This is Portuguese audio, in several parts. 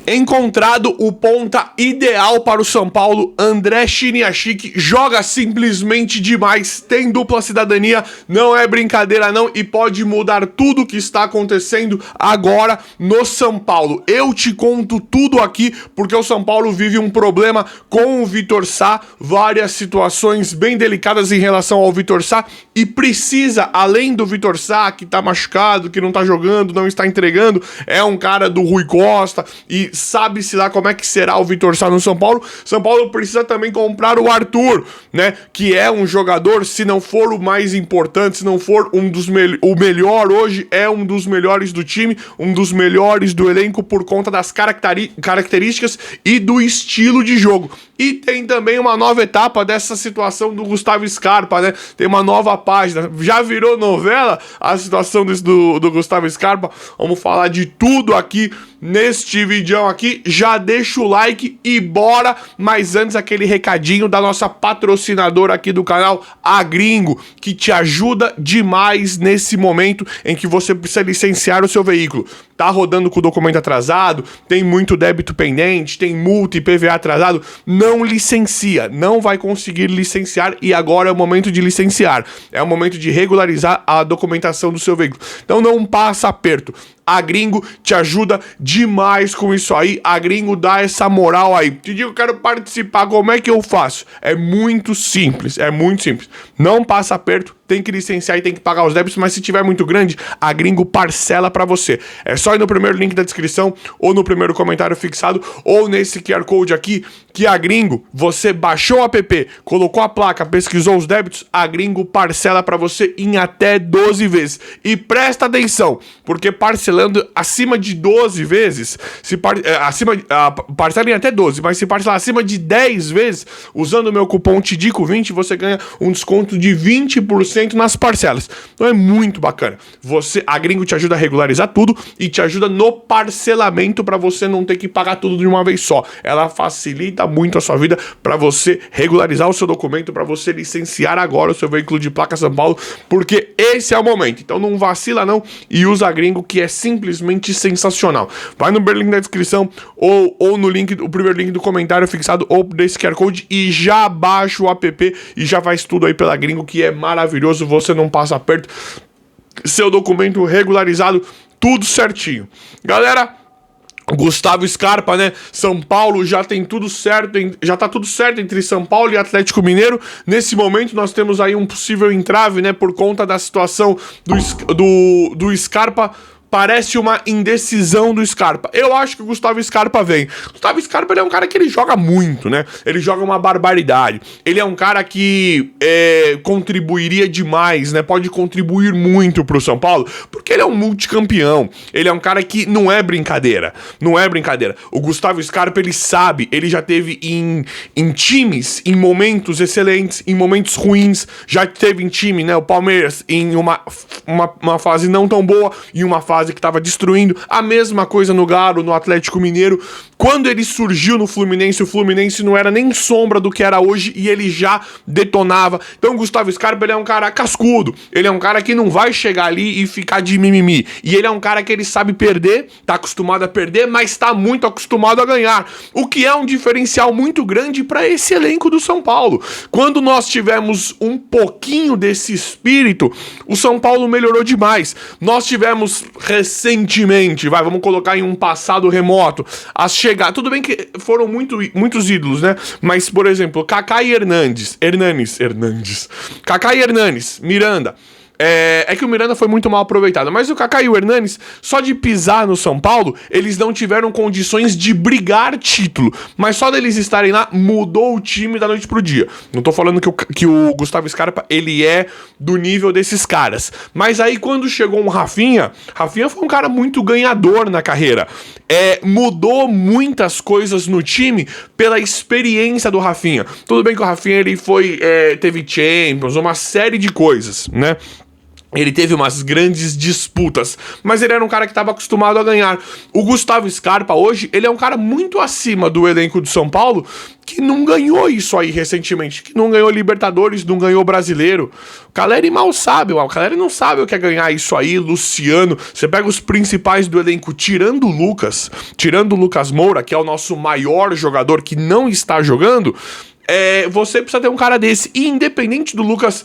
Encontrado o ponta ideal para o São Paulo, André Chiniachik joga simplesmente demais, tem dupla cidadania, não é brincadeira não, e pode mudar tudo o que está acontecendo agora no São Paulo. Eu te conto tudo aqui, porque o São Paulo vive um problema com o Vitor Sá, várias situações bem delicadas em relação ao Vitor Sá, e precisa, além do Vitor Sá, que tá machucado, que não tá jogando, não está entregando, é um cara do Rui Costa, e sabe-se lá como é que será o Vitor Sá no São Paulo. São Paulo precisa também comprar o Arthur, né, que é um jogador, se não for o mais importante, se não for o melhor hoje, é um dos melhores do time, um dos melhores do elenco por conta das características e do estilo de jogo. E tem também uma nova etapa dessa situação do Gustavo Scarpa, né? Tem uma nova página. Já virou novela a situação do Gustavo Scarpa. Vamos falar de tudo aqui neste vídeo aqui. Já deixa o like e bora. Mas antes, aquele recadinho da nossa patrocinadora aqui do canal, a Gringo, que te ajuda demais nesse momento em que você precisa licenciar o seu veículo. Tá rodando com o documento atrasado, tem muito débito pendente, tem multa e PVA atrasado, não licencia, não vai conseguir licenciar e agora é o momento de licenciar, é o momento de regularizar a documentação do seu veículo. Então não passa aperto. A Gringo te ajuda demais com isso aí. A Gringo dá essa moral aí. Te digo, eu quero participar, como é que eu faço? É muito simples, é muito simples. Não passa aperto, tem que licenciar e tem que pagar os débitos, mas se tiver muito grande, a Gringo parcela pra você. É só ir no primeiro link da descrição, ou no primeiro comentário fixado, ou nesse QR Code aqui, que a Gringo, você baixou o app, colocou a placa, pesquisou os débitos, a Gringo parcela pra você em até 12 vezes. E presta atenção, porque parcelando acima de 12 vezes, parcela em até 12, mas se parcelar acima de 10 vezes, usando o meu cupom TIDICO20, você ganha um desconto de 20% nas parcelas. Então é muito bacana. A Gringo te ajuda a regularizar tudo e te ajuda no parcelamento para você não ter que pagar tudo de uma vez só. Ela facilita muito a sua vida para você regularizar o seu documento, para você licenciar agora o seu veículo de placa São Paulo, porque esse é o momento. Então não vacila não e usa a Gringo, que é simplesmente sensacional. Vai no link da descrição ou no link, o primeiro link do comentário fixado ou desse QR Code e já baixa o app e já faz tudo aí pela Gringo, que é maravilhoso, você não passa aperto, seu documento regularizado, tudo certinho. Galera, Gustavo Scarpa, né? São Paulo já tem tudo certo, já tá tudo certo entre São Paulo e Atlético Mineiro. Nesse momento nós temos aí um possível entrave, né? Por conta da situação do Scarpa. Parece uma indecisão do Scarpa. Eu acho que o Gustavo Scarpa vem. O Gustavo Scarpa, ele é um cara que ele joga muito, né? Ele joga uma barbaridade. Ele é um cara que contribuiria demais, né? Pode contribuir muito pro São Paulo, porque ele é um multicampeão. Ele é um cara que não é brincadeira. Não é brincadeira. O Gustavo Scarpa, ele sabe, ele já teve em times, em momentos excelentes, em momentos ruins. Já teve em time, né? O Palmeiras em uma fase não tão boa e uma fase que estava destruindo. A mesma coisa no Galo, no Atlético Mineiro. Quando ele surgiu no Fluminense, o Fluminense não era nem sombra do que era hoje e ele já detonava. Então o Gustavo Scarpa, ele é um cara cascudo. Ele é um cara que não vai chegar ali e ficar de mimimi. E ele é um cara que ele sabe perder, tá acostumado a perder, mas tá muito acostumado a ganhar. O que é um diferencial muito grande para esse elenco do São Paulo. Quando nós tivemos um pouquinho desse espírito, o São Paulo melhorou demais. Nós tivemos recentemente, vamos colocar em um passado remoto, tudo bem que foram muitos ídolos, né? Mas, por exemplo, Kaká e Hernanes, Kaká e Hernanes, Miranda. É que o Miranda foi muito mal aproveitado, mas o Kaká e o Hernanes, só de pisar no São Paulo, eles não tiveram condições de brigar título, mas só deles estarem lá, mudou o time da noite pro dia. Não tô falando que o Gustavo Scarpa, ele é do nível desses caras, mas aí quando chegou um Rafinha foi um cara muito ganhador na carreira, mudou muitas coisas no time pela experiência do Rafinha. Tudo bem que o Rafinha, ele teve Champions, uma série de coisas, né? Ele teve umas grandes disputas, mas ele era um cara que estava acostumado a ganhar. O Gustavo Scarpa hoje, ele é um cara muito acima do elenco do São Paulo, que não ganhou isso aí recentemente, que não ganhou Libertadores, não ganhou Brasileiro. O Caleri mal sabe, o Caleri não sabe o que é ganhar isso aí, Luciano. Você pega os principais do elenco, tirando o Lucas Moura, que é o nosso maior jogador que não está jogando. Você precisa ter um cara desse, e independente do Lucas,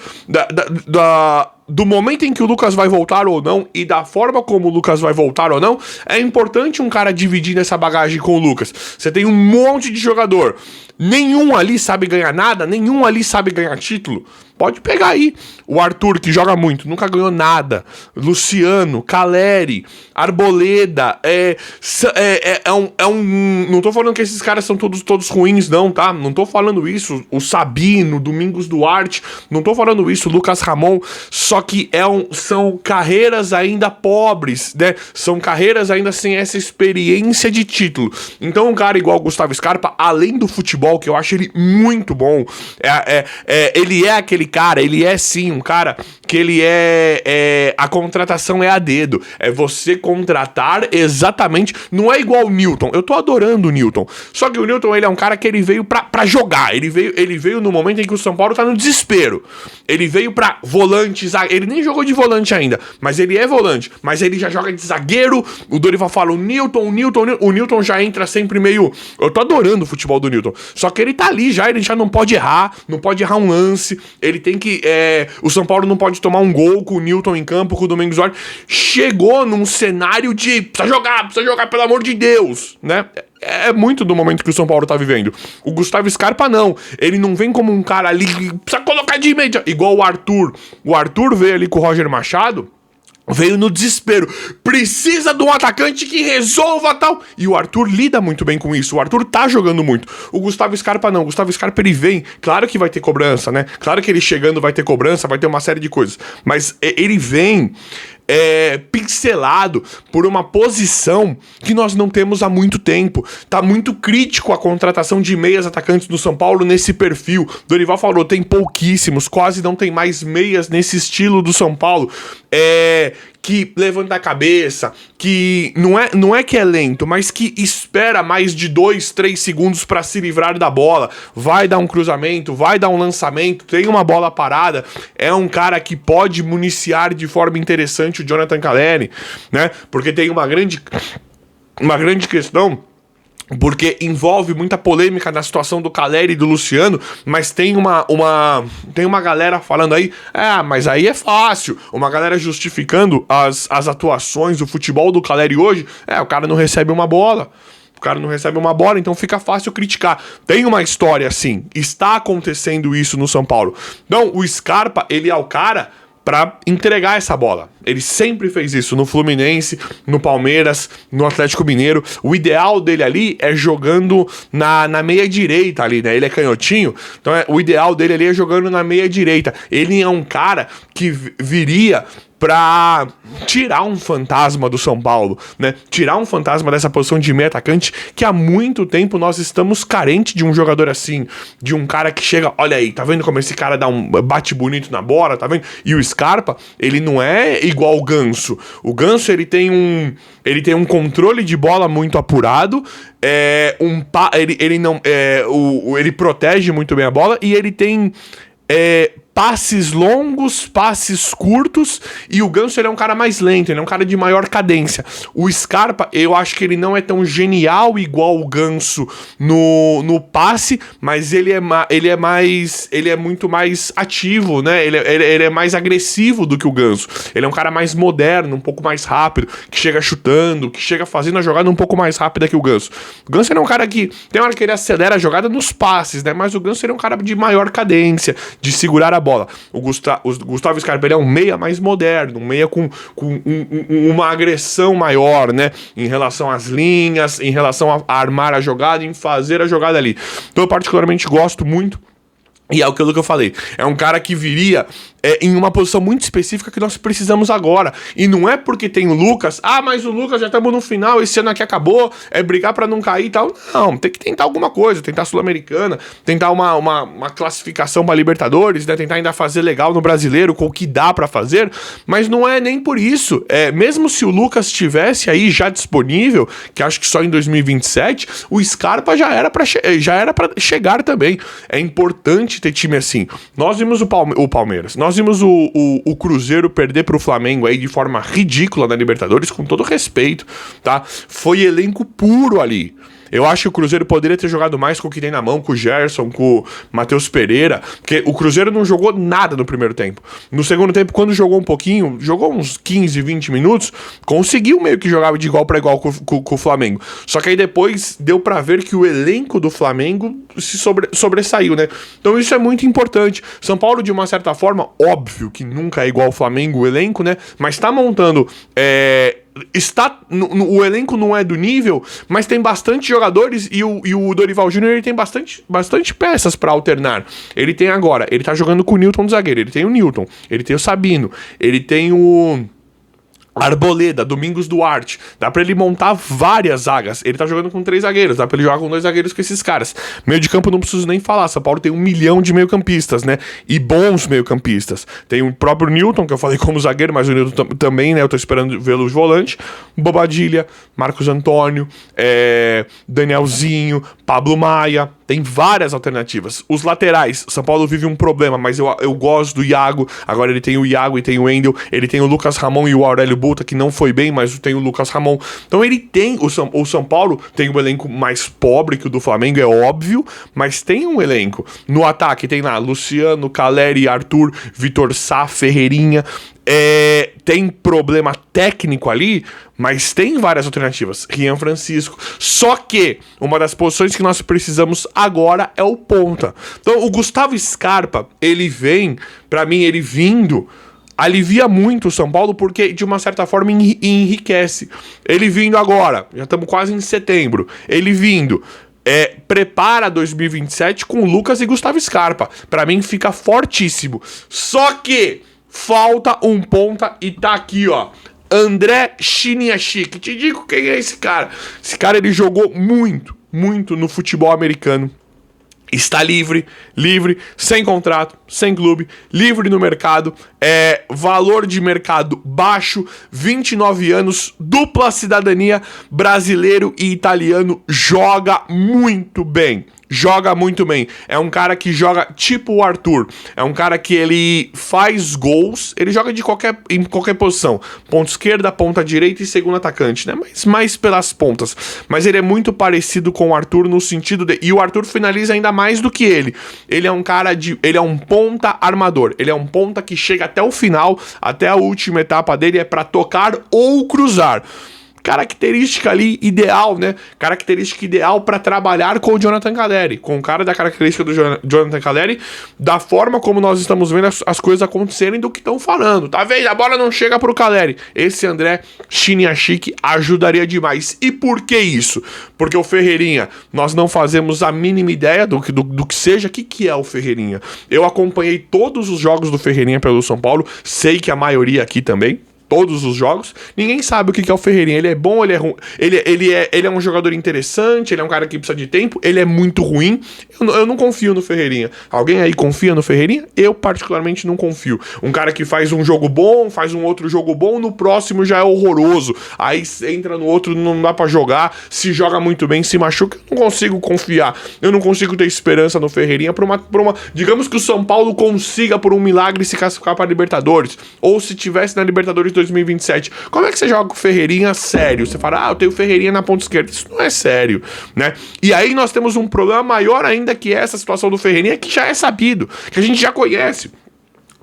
do momento em que o Lucas vai voltar ou não, e da forma como o Lucas vai voltar ou não, é importante um cara dividir essa bagagem com o Lucas. Você tem um monte de jogador, nenhum ali sabe ganhar nada, nenhum ali sabe ganhar título. Pode pegar aí o Arthur, que joga muito, nunca ganhou nada. Luciano, Caleri, Arboleda. Não tô falando que esses caras são todos ruins, não, tá? Não tô falando isso. O Sabino, Domingos Duarte, não tô falando isso. Lucas Ramon. Só que são carreiras ainda pobres, né? São carreiras ainda sem essa experiência de título. Então, um cara igual o Gustavo Scarpa, além do futebol, que eu acho ele muito bom, ele é aquele cara, ele é sim um cara que ele a contratação é a dedo, é você contratar exatamente, não é igual o Newton, eu tô adorando o Newton, só que o Newton, ele é um cara que ele veio pra jogar, ele veio no momento em que o São Paulo tá no desespero, ele veio pra volante, ele nem jogou de volante ainda, mas ele é volante, mas ele já joga de zagueiro. O Dorival fala, o Newton já entra sempre meio, eu tô adorando o futebol do Newton, só que ele tá ali já, ele já não pode errar um lance, ele tem que, o São Paulo não pode tomar um gol com o Newton em campo, com o Domingos Duarte. Chegou num cenário de precisa jogar, pelo amor de Deus, né? É muito do momento que o São Paulo tá vivendo. O Gustavo Scarpa não, ele não vem como um cara ali que precisa colocar de imediato, igual o Arthur. O Arthur veio ali com o Roger Machado, veio no desespero, precisa de um atacante que resolva tal, e o Arthur lida muito bem com isso, o Arthur tá jogando muito. O Gustavo Scarpa não, o Gustavo Scarpa ele vem, claro que vai ter cobrança, né, claro que ele chegando vai ter cobrança, vai ter uma série de coisas, mas ele vem pincelado por uma posição que nós não temos há muito tempo. Tá muito crítico a contratação de meias atacantes do São Paulo nesse perfil. Dorival falou, tem pouquíssimos, quase não tem mais meias nesse estilo do São Paulo. Que levanta a cabeça, que não é que é lento, mas que espera mais de 2, 3 segundos para se livrar da bola, vai dar um cruzamento, vai dar um lançamento, tem uma bola parada, é um cara que pode municiar de forma interessante o Jonathan Caleri, né? Porque tem uma grande questão, porque envolve muita polêmica na situação do Caleri e do Luciano, mas tem uma galera falando aí, mas aí é fácil, uma galera justificando as atuações, o futebol do Caleri hoje, o cara não recebe uma bola. O cara não recebe uma bola, então fica fácil criticar. Tem uma história assim, está acontecendo isso no São Paulo. Então, o Scarpa, ele é o cara pra entregar essa bola. Ele sempre fez isso no Fluminense, no Palmeiras, no Atlético Mineiro. O ideal dele ali é jogando na meia direita ali, né? Ele é canhotinho, então o ideal dele ali é jogando na meia direita. Ele é um cara que viria pra tirar um fantasma do São Paulo, né? Tirar um fantasma dessa posição de meio atacante, que há muito tempo nós estamos carentes de um jogador assim, de um cara que chega, olha aí, tá vendo como esse cara bate bonito na bola, tá vendo? E o Scarpa, ele não é igual o Ganso. O Ganso, ele tem um controle de bola muito apurado, ele protege muito bem a bola, e ele tem passes longos, passes curtos, e o Ganso, ele é um cara mais lento, ele é um cara de maior cadência. O Scarpa, eu acho que ele não é tão genial igual o Ganso no passe, mas ele é muito mais ativo, né? Ele é mais agressivo do que o Ganso. Ele é um cara mais moderno, um pouco mais rápido, que chega chutando, que chega fazendo a jogada um pouco mais rápida que o Ganso. O Ganso, ele é um cara que tem hora que ele acelera a jogada nos passes, né? Mas o Ganso, ele é um cara de maior cadência, de segurar a bola. O Gustavo Scarpa, ele é um meia mais moderno, um meia com uma agressão maior, né? Em relação às linhas, em relação a armar a jogada, em fazer a jogada ali. Então eu particularmente gosto muito. E é aquilo que eu falei, é um cara que viria em uma posição muito específica que nós precisamos agora. E não é porque tem o Lucas, mas o Lucas já estamos no final, esse ano aqui acabou, é brigar pra não cair e tal. Não, tem que tentar alguma coisa, tentar a Sul-Americana, tentar uma classificação pra Libertadores, né? Tentar ainda fazer legal no Brasileiro, com o que dá pra fazer, mas não é nem por isso. Mesmo se o Lucas estivesse aí já disponível, que acho que só em 2027, o Scarpa já era pra chegar também. É importante ter time assim. Nós vimos o Palmeiras, nós vimos o Cruzeiro perder pro Flamengo aí de forma ridícula na Libertadores, com todo respeito, tá? Foi elenco puro ali. Eu acho que o Cruzeiro poderia ter jogado mais com o que tem na mão, com o Gerson, com o Matheus Pereira, porque o Cruzeiro não jogou nada no primeiro tempo. No segundo tempo, quando jogou um pouquinho, jogou uns 15, 20 minutos, conseguiu meio que jogar de igual para igual com o Flamengo. Só que aí depois deu para ver que o elenco do Flamengo se sobressaiu, né? Então isso é muito importante. São Paulo, de uma certa forma, óbvio que nunca é igual ao Flamengo o elenco, né? Mas tá montando... o elenco não é do nível, mas tem bastante jogadores e o Dorival Júnior ele tem bastante peças pra alternar. Ele tem agora, ele tá jogando com o Newton de zagueiro, ele tem o Newton, ele tem o Sabino, ele tem o Arboleda, Domingos Duarte, dá pra ele montar várias zagas. Ele tá jogando com 3 zagueiros, dá pra ele jogar com 2 zagueiros com esses caras. Meio de campo não preciso nem falar, São Paulo tem 1 milhão de meio-campistas, né? E bons meio-campistas. Tem o próprio Newton, que eu falei como zagueiro, mas o Newton também, né? Eu tô esperando vê-lo de volante. Bobadilha, Marcos Antônio, Danielzinho, Pablo Maia. Tem várias alternativas. Os laterais, São Paulo vive um problema, mas eu gosto do Iago. Agora ele tem o Iago e tem o Wendel. Ele tem o Lucas Ramon e o Aurélio Bulta, que não foi bem, mas tem o Lucas Ramon. Então ele tem... O São Paulo tem um elenco mais pobre que o do Flamengo, é óbvio, mas tem um elenco. No ataque tem lá Luciano, Caleri, Arthur, Vitor Sá, Ferreirinha... tem problema técnico ali, mas tem várias alternativas. Rian Francisco. Só que uma das posições que nós precisamos agora é o ponta. Então o Gustavo Scarpa, ele vem, pra mim, ele vindo, alivia muito o São Paulo, porque de uma certa forma enriquece. Ele vindo agora, já estamos quase em setembro, ele vindo... prepara 2027 com Lucas e Gustavo Scarpa. Pra mim fica fortíssimo. Só que falta um ponta e tá aqui, ó. André Chiniachik. Te digo quem é esse cara. Esse cara, ele jogou muito no futebol americano. Está livre, sem contrato, sem clube, livre no mercado, valor de mercado baixo, 29 anos, dupla cidadania, brasileiro e italiano, joga muito bem. É um cara que joga tipo o Arthur. É um cara que ele faz gols. Ele joga em qualquer posição. Ponta esquerda, ponta direita e segundo atacante, né? Mas mais pelas pontas. Mas ele é muito parecido com o Arthur no sentido de... E o Arthur finaliza ainda mais do que ele. Ele é um cara ele é um ponta armador. Ele é um ponta que chega até o final, até a última etapa dele é pra tocar ou cruzar. Característica ali ideal, né? Característica ideal para trabalhar com o Jonathan Calleri, com o cara da característica do Jonathan Calleri, da forma como nós estamos vendo as coisas acontecerem, do que estão falando. Tá vendo? A bola não chega pro Calleri. Esse André Chiniachik ajudaria demais. E por que isso? Porque o Ferreirinha, nós não fazemos a mínima ideia do que seja. O que é o Ferreirinha? Eu acompanhei todos os jogos do Ferreirinha pelo São Paulo, sei que a maioria aqui também. Todos os jogos, ninguém sabe o que é o Ferreirinha. Ele é bom, ele é ruim, ele é um jogador interessante, ele é um cara que precisa de tempo, ele é muito ruim. Eu não confio no Ferreirinha. Alguém aí confia no Ferreirinha? Eu particularmente não confio. Um cara que faz um jogo bom, faz um outro jogo bom, no próximo já é horroroso. Aí entra no outro, não dá pra jogar, se joga muito bem, se machuca. Eu não consigo confiar. Eu não consigo ter esperança no Ferreirinha pra uma... Digamos que o São Paulo consiga, por um milagre, se classificar pra Libertadores. Ou se tivesse na Libertadores 2027. Como é que você joga com o Ferreirinha sério? Você fala, eu tenho o Ferreirinha na ponta esquerda. Isso não é sério, né? E aí nós temos um problema maior ainda, que é essa situação do Ferreirinha, que já é sabido, que a gente já conhece.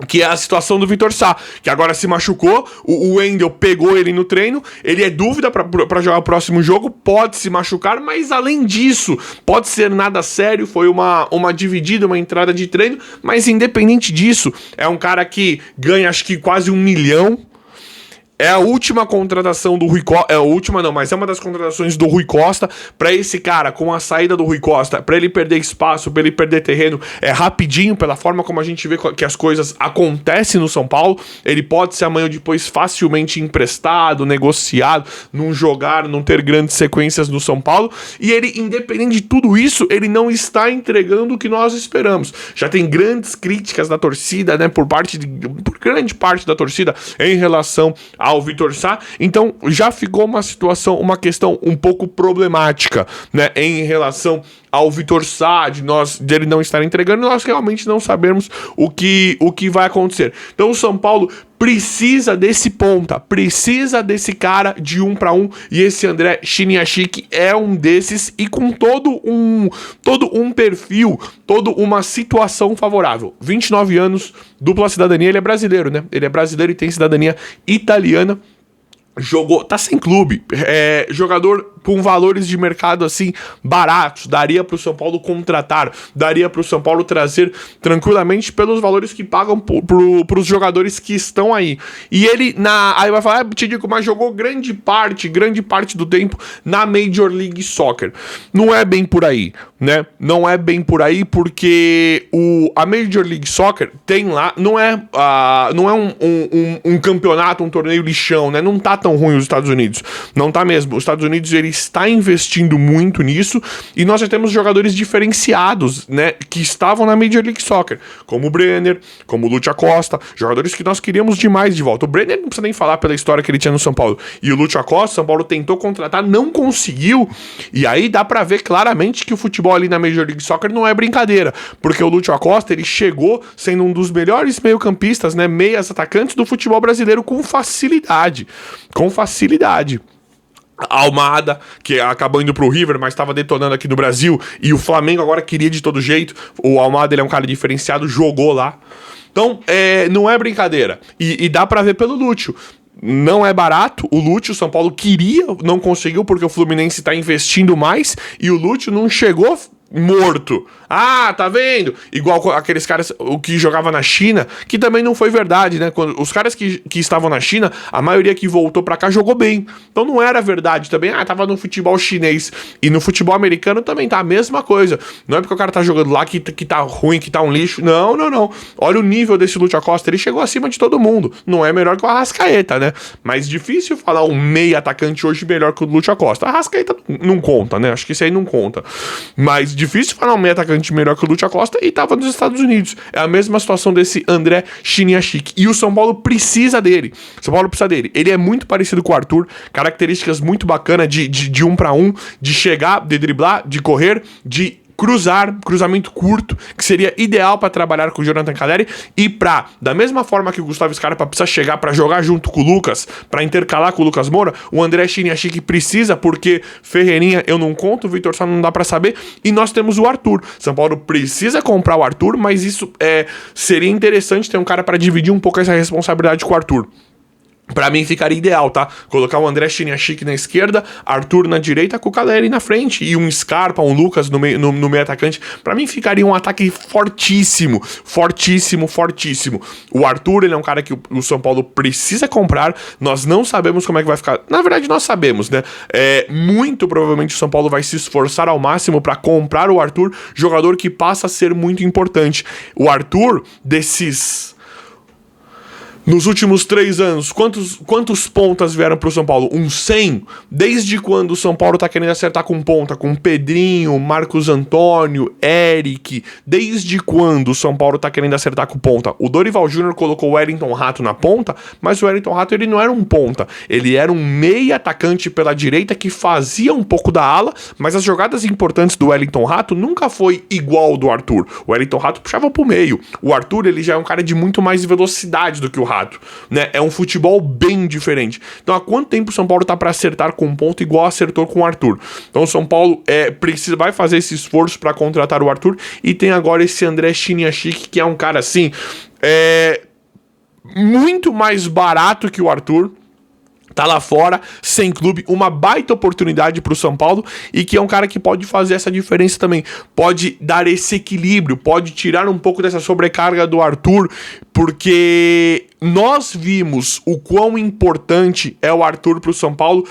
Que é a situação do Vitor Sá, que agora se machucou, o Wendel pegou ele no treino, ele é dúvida pra jogar o próximo jogo, pode se machucar, mas além disso, pode ser nada sério, foi uma dividida, uma entrada de treino, mas independente disso, é um cara que ganha acho que quase 1 milhão, É a última contratação do Rui Costa. É a última não, mas é uma das contratações do Rui Costa. Pra esse cara, com a saída do Rui Costa, pra ele perder espaço, pra ele perder terreno, é rapidinho, pela forma como a gente vê que as coisas acontecem no São Paulo. Ele pode ser amanhã ou depois facilmente emprestado, negociado, não jogar, não ter grandes sequências no São Paulo. E ele, independente de tudo isso, ele não está entregando o que nós esperamos. Já tem grandes críticas da torcida, né, por grande parte da torcida em relação ao Vitor Sá, então já ficou uma questão um pouco problemática, né, em relação ao Vitor Sá, dele não estar entregando, nós realmente não sabemos o que vai acontecer. Então o São Paulo precisa desse ponta, precisa desse cara de 1 para 1, e esse André Chiniachik é um desses, e com todo um perfil, toda uma situação favorável. 29 anos, dupla cidadania, ele é brasileiro, né? Ele é brasileiro e tem cidadania italiana. Tá sem clube, jogador com valores de mercado assim baratos, daria pro São Paulo contratar, daria pro São Paulo trazer tranquilamente pelos valores que pagam pros jogadores que estão aí. E ele, aí vai falar, Tidico, mas jogou grande parte do tempo na Major League Soccer. Não é bem por aí, né? Não é bem por aí, porque a Major League Soccer tem lá, não é um campeonato, um torneio lixão, né? Não tá tão ruim os Estados Unidos. Não tá mesmo. Os Estados Unidos, ele está investindo muito nisso, e nós já temos jogadores diferenciados, né, que estavam na Major League Soccer, como o Brenner, como o Lúcio Acosta, jogadores que nós queríamos demais de volta. O Brenner não precisa nem falar pela história que ele tinha no São Paulo. E o Lúcio Acosta, São Paulo tentou contratar, não conseguiu, e aí dá pra ver claramente que o futebol ali na Major League Soccer não é brincadeira, porque o Lúcio Acosta, ele chegou sendo um dos melhores meio-campistas, né, meias atacantes do futebol brasileiro com facilidade. A Almada, que acabou indo pro River, mas estava detonando aqui no Brasil, e o Flamengo agora queria de todo jeito. O Almada, ele é um cara diferenciado, jogou lá. Então, não é brincadeira. E dá pra ver pelo Lúcio. Não é barato, o Lúcio, o São Paulo queria, não conseguiu, porque o Fluminense tá investindo mais, e o Lúcio não chegou morto. Ah, tá vendo? Igual aqueles caras, o que jogava na China, que também não foi verdade, né? Os caras que estavam na China, a maioria que voltou pra cá jogou bem. Então não era verdade também. Ah, tava no futebol chinês. E no futebol americano também tá a mesma coisa. Não é porque o cara tá jogando lá que tá ruim, que tá um lixo. Não. Olha o nível desse Lúcio Acosta. Ele chegou acima de todo mundo. Não é melhor que o Arrascaeta, né? Mas difícil falar um meio atacante hoje melhor que o Lúcio Acosta. A Arrascaeta não conta, né? Acho que isso aí não conta. Mas difícil falar um meio atacante melhor que o Lúcio Acosta, e tava nos Estados Unidos. É a mesma situação desse André Chiniachik. E o São Paulo precisa dele. Ele é muito parecido com o Arthur, características muito bacanas de 1 para 1, de chegar, de driblar, de correr, de cruzamento curto, que seria ideal para trabalhar com o Jonathan Calleri, e da mesma forma que o Gustavo Scarpa precisa chegar para jogar junto com o Lucas, para intercalar com o Lucas Moura, o André Chiniachik precisa, porque Ferreirinha eu não conto, o Vitor só não dá para saber, e nós temos o Arthur. São Paulo precisa comprar o Arthur, mas isso seria interessante ter um cara para dividir um pouco essa responsabilidade com o Arthur. Pra mim ficaria ideal, tá? Colocar o André Chiniachik na esquerda, Arthur na direita, com o Calleri na frente, e um Scarpa, um Lucas no meio atacante. Pra mim ficaria um ataque fortíssimo. O Arthur, ele é um cara que o São Paulo precisa comprar. Nós não sabemos como é que vai ficar. Na verdade, nós sabemos, né? Muito provavelmente o São Paulo vai se esforçar ao máximo pra comprar o Arthur, jogador que passa a ser muito importante. O Arthur, nos últimos 3 anos, quantos pontas vieram pro São Paulo? 100? Desde quando o São Paulo tá querendo acertar com ponta? Com Pedrinho, Marcos Antônio, Eric. Desde quando o São Paulo tá querendo acertar com ponta? O Dorival Júnior colocou o Wellington Rato na ponta, mas o Wellington Rato, ele não era um ponta. Ele era um meia atacante pela direita que fazia um pouco da ala, mas as jogadas importantes do Wellington Rato nunca foi igual ao do Arthur. O Wellington Rato puxava pro meio. O Arthur, ele já é um cara de muito mais velocidade do que o Rato. Né? É um futebol bem diferente. Então, há quanto tempo o São Paulo tá para acertar com um ponto igual acertou com o Arthur? Então, o São Paulo vai fazer esse esforço para contratar o Arthur, e tem agora esse André Chiniachik, que é um cara assim muito mais barato que o Arthur. tá lá fora, sem clube, uma baita oportunidade pro São Paulo e que é um cara que pode fazer essa diferença também, pode dar esse equilíbrio, pode tirar um pouco dessa sobrecarga do Arthur, porque nós vimos o quão importante é o Arthur pro São Paulo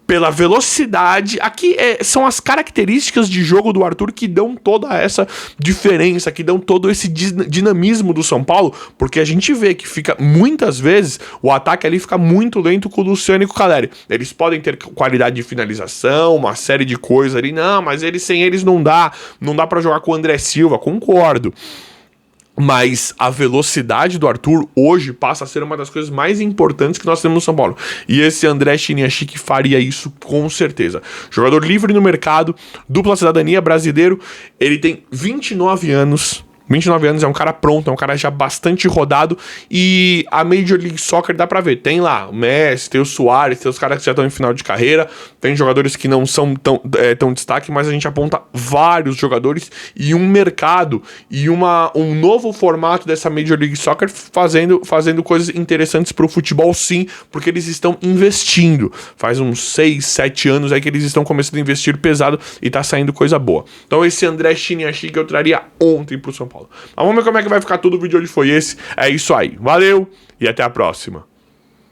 pela velocidade. Aqui são as características de jogo do Arthur que dão toda essa diferença, que dão todo esse dinamismo do São Paulo, porque a gente vê que fica, muitas vezes, o ataque ali fica muito lento com o Luciano e com o Calleri. Eles podem ter qualidade de finalização, uma série de coisas ali, não, mas sem eles não dá pra jogar com o André Silva, concordo. Mas a velocidade do Arthur hoje passa a ser uma das coisas mais importantes que nós temos no São Paulo. E esse André Chiniachik faria isso com certeza. Jogador livre no mercado, dupla cidadania, brasileiro. Ele tem 29 anos. 29 anos, é um cara pronto, é um cara já bastante rodado. E a Major League Soccer dá pra ver. Tem lá o Messi, tem o Suárez, tem os caras que já estão em final de carreira. Tem jogadores que não são tão destaque, mas a gente aponta vários jogadores e um mercado e um novo formato dessa Major League Soccer fazendo coisas interessantes pro futebol, sim, porque eles estão investindo. Faz uns 6, 7 anos aí que eles estão começando a investir pesado e tá saindo coisa boa. Então esse André Chiniachik eu traria ontem pro São Paulo. Mas vamos ver como é que vai ficar tudo. O vídeo de hoje foi esse. É isso aí. Valeu e até a próxima.